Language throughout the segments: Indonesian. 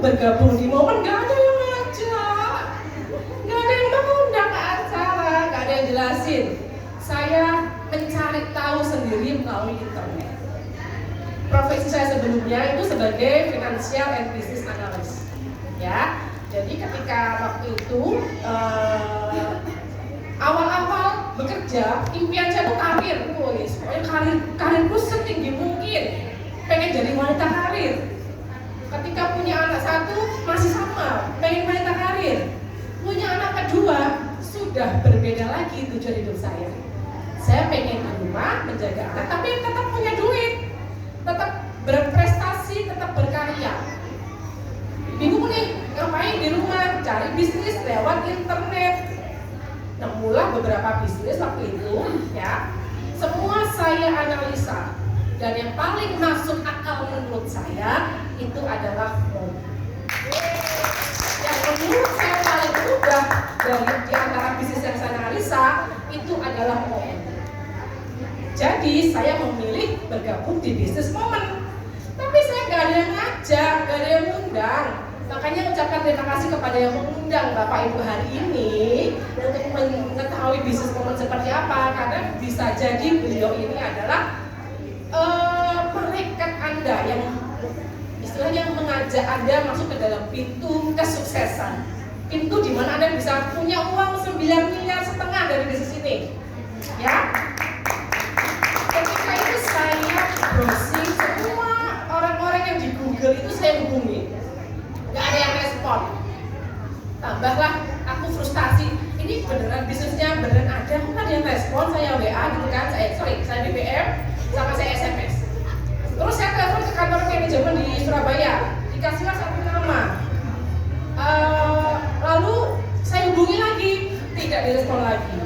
bergabung di momen gak ada yang ngajak, gak ada yang mengundang ke acara, gak ada yang jelasin. Saya mencari tahu sendiri melalui internet. Profesi saya sebelumnya itu sebagai financial and business analyst, ya. Jadi ketika waktu itu awal-awal bekerja, impian saya itu karir, pokoknya karirku setinggi mungkin, pengen jadi wanita karir. Ketika punya anak satu masih sama, pengen wanita karir. Punya anak kedua sudah berbeda lagi tujuan hidup saya. Saya pengen di rumah menjaga anak, tapi tetap punya duit, tetap berprestasi, tetap berkarya. Bingung nih, ngapain di rumah? Cari bisnis lewat internet. Nemulah beberapa bisnis waktu itu, ya. Semua saya analisa, dan yang paling masuk akal menurut saya itu adalah mobil. Yang menurut saya paling mudah dari di antara bisnis yang saya analisa itu adalah mobil. Jadi saya memilih bergabung di bisnis momen. Tapi saya nggak ada yang ngajak, nggak ada yang undang. Makanya ucapkan terima kasih kepada yang mengundang Bapak Ibu hari ini untuk mengetahui bisnis momen seperti apa, karena bisa jadi beliau ini adalah malaikat Anda yang istilahnya mengajak Anda masuk ke dalam pintu kesuksesan. Pintu di mana Anda bisa punya uang 9,5 miliar dari bisnis ini. Ya. Ketika itu saya browsing semua orang-orang yang di Google itu saya hubungi. Gak ada yang respon. Tambahlah aku frustasi. Ini beneran bisnisnya beneran ada, kok ada yang respon? Saya WA gitu kan, saya BBM sama saya SMS. Terus saya telepon ke kantor manajemen di Surabaya, dikasihlah satu nama. Lalu saya hubungi lagi, tidak direspon lagi.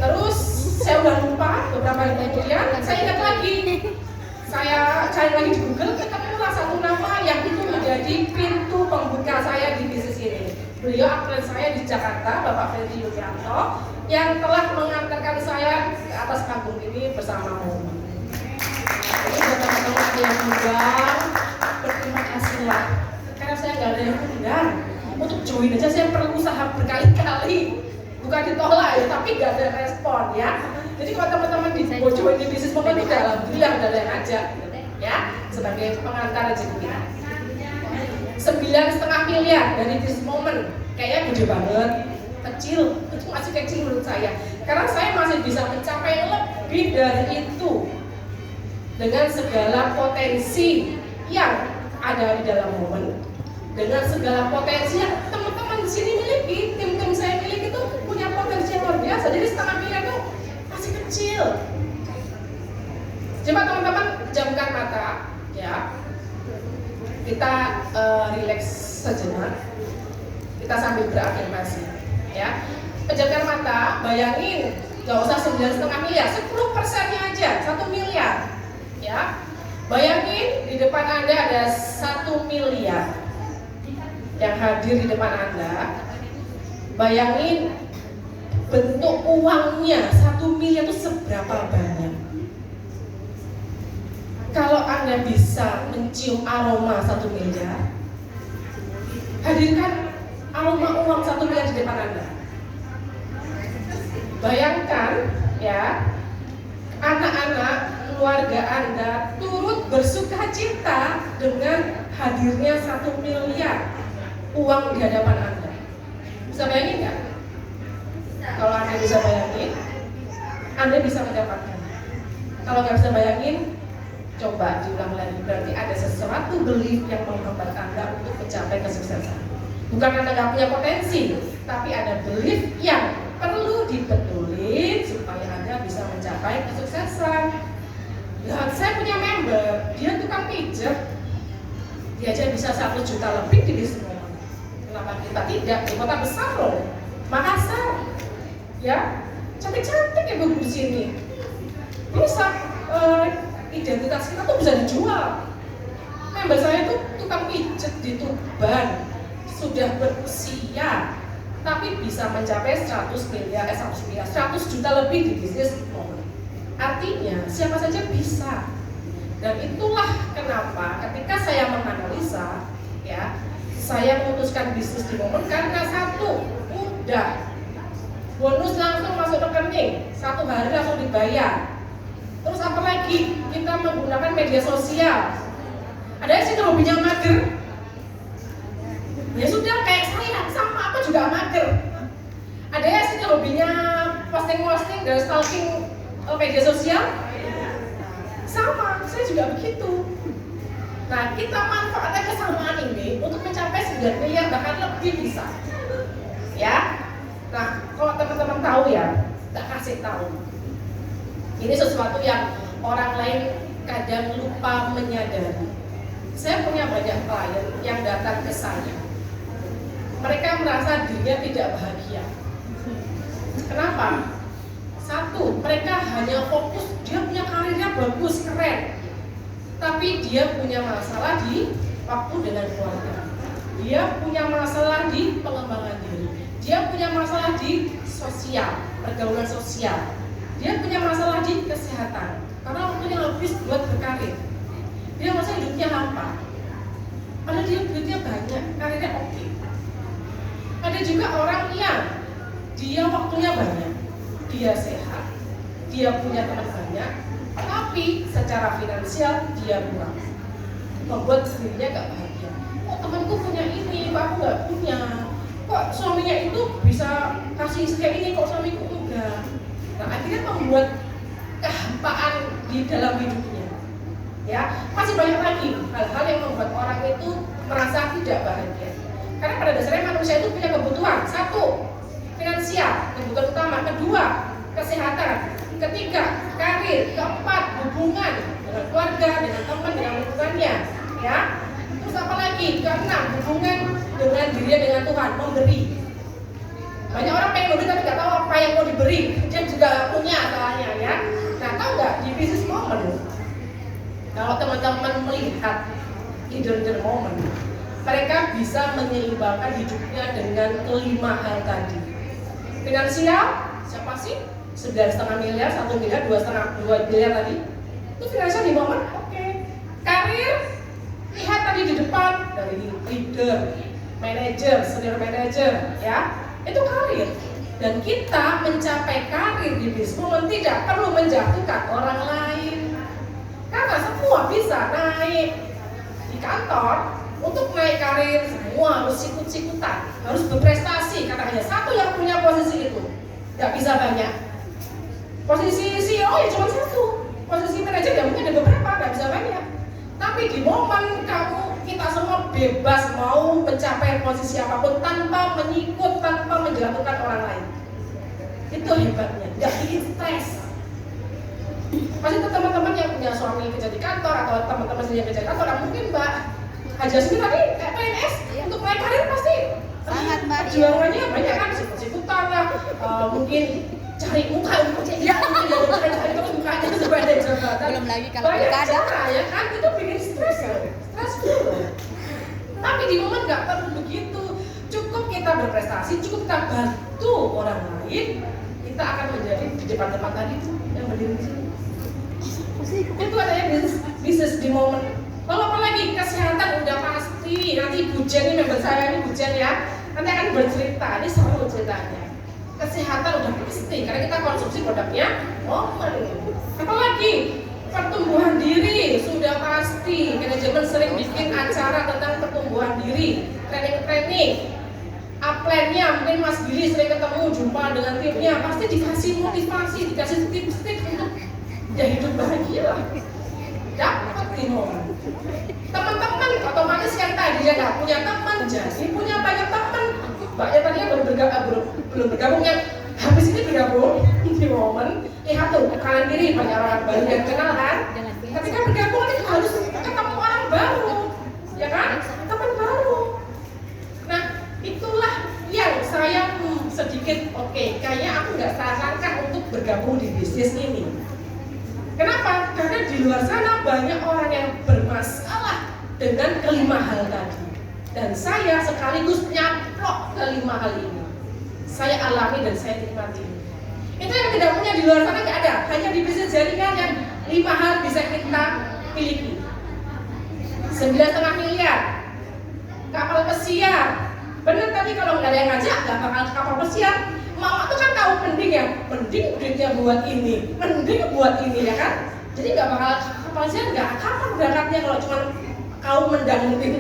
Terus saya udah lupa, beberapa hari kemudian saya ingat lagi. Saya cari lagi di Google, ketemulah satu nama yang itu menjadi pintu pembuka saya di bisnis ini. Beliau upline saya di Jakarta, Bapak Ferry Yulianto, yang telah mengantarkan saya ke atas panggung ini bersamamu. Jadi buat teman-teman yang undang, berterima kasihlah. Karena saya nggak ada yang undang. Untuk join aja saya perlu usaha berkali-kali. Bukan ditolak ya, tapi nggak ada respon ya. Jadi kalau teman-teman di join di bisnis momen itu alhamdulillah udah ada yang ngajak, ya, sebagai pengantar rezeki kita. 9,5 miliar dari bisnis momen, kayaknya gede banget, kecil, itu masih kecil menurut saya. Karena saya masih bisa mencapai lebih dari itu dengan segala potensi yang ada di dalam momen, dengan segala potensi yang teman-teman di sini miliki, tim-tim saya miliki itu punya potensi yang luar biasa. Jadi 1,5 miliar itu masih kecil. Coba teman-teman jamkan mata, ya. Kita rileks sejenak. Kita sambil berafirmasi, ya. Pejamkan mata, bayangin, gak usah 9,5 miliar, 10%-nya aja, 1 miliar, ya. Bayangin di depan Anda ada 1 miliar yang hadir di depan Anda. Bayangin bentuk uangnya 1 miliar itu seberapa banyak. Kalau Anda bisa mencium aroma 1 miliar, hadirkan aroma uang 1 miliar di depan Anda. Bayangkan ya, anak-anak keluarga Anda turut bersuka cita dengan hadirnya 1 miliar uang di hadapan Anda. Bisa bayangin nggak? Kalau Anda bisa bayangin, Anda bisa mendapatkan. Kalau nggak bisa bayangin, coba diulang lagi. Berarti ada sesuatu belief yang menghambat Anda untuk mencapai kesuksesan. Bukan Anda nggak punya potensi, tapi ada belief yang perlu dibetulin supaya Anda bisa mencapai kesuksesan. Nah, saya punya member, dia tukang pijat, dia aja bisa 1 juta lebih di bisnis. Kenapa kita tidak? Di kota besar loh, Makassar, ya, cantik-cantik ya Bu di sini. Bisa identitas kita tuh bisa dijual. Member saya tuh tukang pijat di Tuban, sudah berusia, tapi bisa mencapai 100 juta lebih di bisnis momen. Artinya siapa saja bisa. Dan itulah kenapa ketika saya menganalisa saya memutuskan bisnis di momen karena satu, mudah, bonus langsung masuk rekening, 1 hari langsung dibayar. Terus apa lagi? Kita menggunakan media sosial. Ada yang sih hobinya mager? Ya sudah, kayak saya, sama aku juga mager. Ada yang sih hobinya posting-posting dan stalking media sosial? Sama, saya juga begitu. Nah, kita manfaatkan kesamaan ini untuk mencapai 9 miliar bahkan lebih bisa. Ya. Nah, kalau teman-teman tahu ya, tak kasih tahu. Ini sesuatu yang orang lain kadang lupa menyadari. Saya punya banyak klien yang datang ke saya. Mereka merasa dirinya tidak bahagia. Kenapa? Satu, mereka hanya fokus, dia punya karirnya bagus, keren. Tapi dia punya masalah di waktu dengan keluarga. Dia punya masalah di pengembangan diri. Dia punya masalah di sosial, pergaulan sosial. Dia punya masalah di kesehatan. Karena waktunya habis buat berkarir. Dia merasa hidupnya hampa. Padahal dia duitnya banyak, karirnya oke. Ada juga orang yang dia waktunya banyak, dia sehat, dia punya teman banyak, tapi secara finansial dia kurang, membuat dirinya gak bahagia. Kok temanku punya ini, kok aku gak punya? Kok suaminya itu bisa kasih kayak ini, kok suamiku enggak? Nah, akhirnya membuat kehampaan di dalam hidupnya. Ya, masih banyak lagi hal-hal yang membuat orang itu merasa tidak bahagia. Karena pada dasarnya manusia itu punya kebutuhan. Satu, finansial, kebutuhan utama. Kedua, kesehatan. Ketiga, karir. Keempat, hubungan dengan keluarga, dengan teman, dengan lingkungannya. Ya. Terus apa lagi? Keenam, hubungan dengan dirinya dengan Tuhan, memberi. Banyak orang pengen memberi tapi nggak tahu apa yang mau diberi. Dia juga punya soalnya ya. Nah, tahu nggak di business moment? Kalau teman-teman melihat hidden moment, mereka bisa menyeimbangkan hidupnya dengan kelima hal tadi. Finansial, siapa sih? 9,5 miliar, 1 miliar, 2 miliar tadi. Itu finansial di momen, oke. Karir, lihat tadi di depan dari leader, manager, senior manager, ya. Itu karir. Dan kita mencapai karir di business moment tidak perlu menjatuhkan orang lain. Karena semua bisa naik di kantor. Untuk naik karir semua harus sikut-sikutan, harus berprestasi. Karena hanya satu yang punya posisi itu, nggak bisa banyak. Posisi CEO ya cuma satu, posisi manajer ya mungkin ada beberapa, nggak bisa banyak. Tapi di momen kita semua bebas mau mencapai posisi apapun tanpa menyikut, tanpa menjatuhkan orang lain. Itu hebatnya, nggak bikin stres. Pasti teman-teman yang punya suami kerja di kantor atau teman-teman sendiri yang kerja di kantor, mungkin Mbak Haja sendiri tadi kayak PNS untuk naik karir pasti sangat Mbak. Perjuangannya banyak kan, sikut-sikutan lah, mungkin cari muka untuk cari terus mukanya supaya ada jabatan. Belum lagi kalau banyak pilkada cara ya kan, itu bikin stres kan, stressful. Tapi di momen nggak perlu begitu, cukup kita berprestasi, cukup kita bantu orang lain, kita akan menjadi di depan-depan tadi tuh yang berdiri di sini. Itu adanya bisnis di momen. Kalau apalagi kesehatan udah pasti, nanti Bu Jen ini member saya ini Bu Jen ya, nanti akan bercerita, ini seru ceritanya. Kesehatan udah pasti, karena kita konsumsi produknya momen. Apalagi pertumbuhan diri sudah pasti, manajemen sering bikin acara tentang pertumbuhan diri, training. Upline-nya mungkin Mas Billy sering ketemu, jumpa dengan timnya, pasti dikasih motivasi, dikasih tips-tips untuk ya hidup bahagia lah. Dapat di momen. Teman-teman otomatis yang tadinya nggak punya teman jadi punya banyak teman. Mbaknya tadinya belum bergabung yang habis ini bergabung di momen. Lihat tuh kanan kiri banyak orang baru yang kenal kan. Ketika bergabung itu harus ketemu orang baru, ya kan? Teman baru. Nah itulah yang saya sedikit kayaknya aku nggak sarankan untuk bergabung di bisnis ini. Kenapa? Karena di luar sana banyak orang yang bermasalah dengan kelima hal tadi. Dan saya sekaligus nyaplok kelima hal ini. Saya alami dan saya nikmati. Itu yang tidak punya di luar sana nggak ada. Hanya di bisnis jaringan yang 5 hal bisa kita miliki. 9,5 miliar. Kapal pesiar pesiar. Bener tadi, kalau nggak ada yang ngajak nggak bakal ke kapal pesiar. Mama tuh kan tahu mending ya, mending duitnya buat ini, mending buat ini ya kan. Jadi nggak bakal ke kapal pesiar, nggak kapan berangkatnya kalau cuma kau mendang-mending.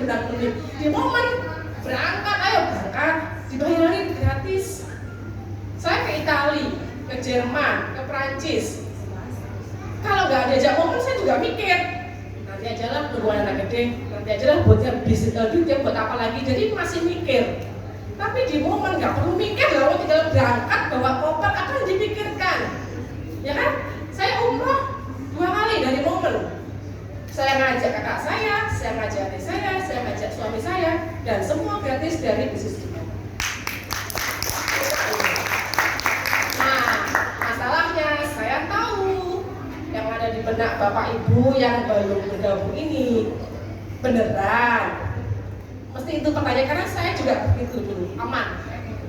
Di momen berangkat, ayo berangkat, dibayarin gratis. Saya ke Italia, ke Jerman, ke Prancis. Kalau nggak diajak momen, saya juga mikir, nanti aja lah tunggu anak gede, nanti aja lah buatnya bisnis duitnya buat apa lagi. Jadi masih mikir. Tapi di momen nggak perlu mikir lah, tinggal berangkat bawa koper, akan dipikirkan, ya kan? Saya umroh 2 kali dari momen. Saya ngajak kakak saya ngajak adik saya ngajak suami saya, dan semua gratis dari bisnis kita. Nah, masalahnya saya tahu yang ada di benak bapak ibu yang belum bergabung ini beneran. Mesti itu pertanyaan, karena saya juga begitu dulu, aman.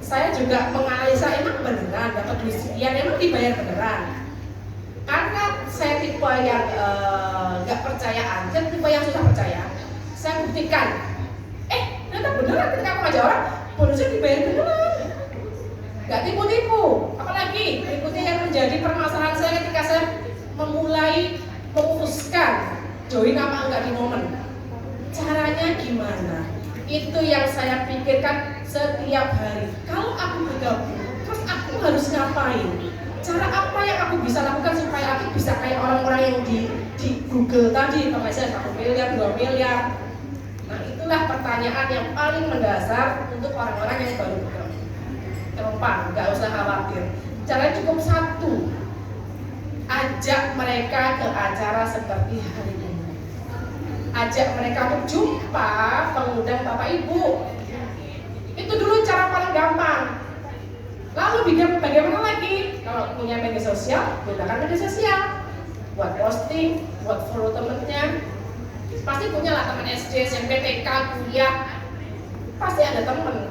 Saya juga menganalisa, emang beneran dapat duit sekian, emang dibayar beneran. Karena saya tipe yang nggak percaya aja, tipe yang susah percaya. Saya buktikan, ternyata beneran ketika aku ngajak orang, bonusnya dibayar beneran. Nggak tipu-tipu. Apalagi berikutnya yang menjadi permasalahan saya ketika saya memulai memutuskan join apa enggak di momen. Caranya gimana? Itu yang saya pikirkan setiap hari. Kalau aku bergabung, terus aku harus ngapain? Cara apa yang aku bisa lakukan supaya aku bisa kayak orang-orang yang di Google tadi, penghasilan 1 miliar, 2 miliar. Nah, itulah pertanyaan yang paling mendasar untuk orang-orang yang baru bergabung. Gampang, nggak usah khawatir. Caranya cukup satu, ajak mereka ke acara seperti hari ini. Ajak mereka berjumpa pengundang bapak ibu. Itu dulu cara paling gampang. Lalu bagaimana lagi? Kalau punya media sosial, gunakan media sosial buat posting, buat follow temennya. Pasti punya lah teman SD, SMP, TK, kuliah. Pasti ada temen.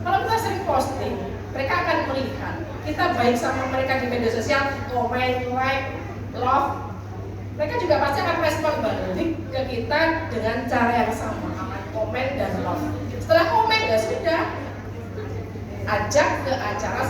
Kalau kita sering posting, mereka akan melihat kita baik sama mereka di media sosial, komen, like, love. Mereka juga pasti akan respon balik ke kita dengan cara yang sama, akan komen dan love. Setelah komen ya sudah, ajak ke acara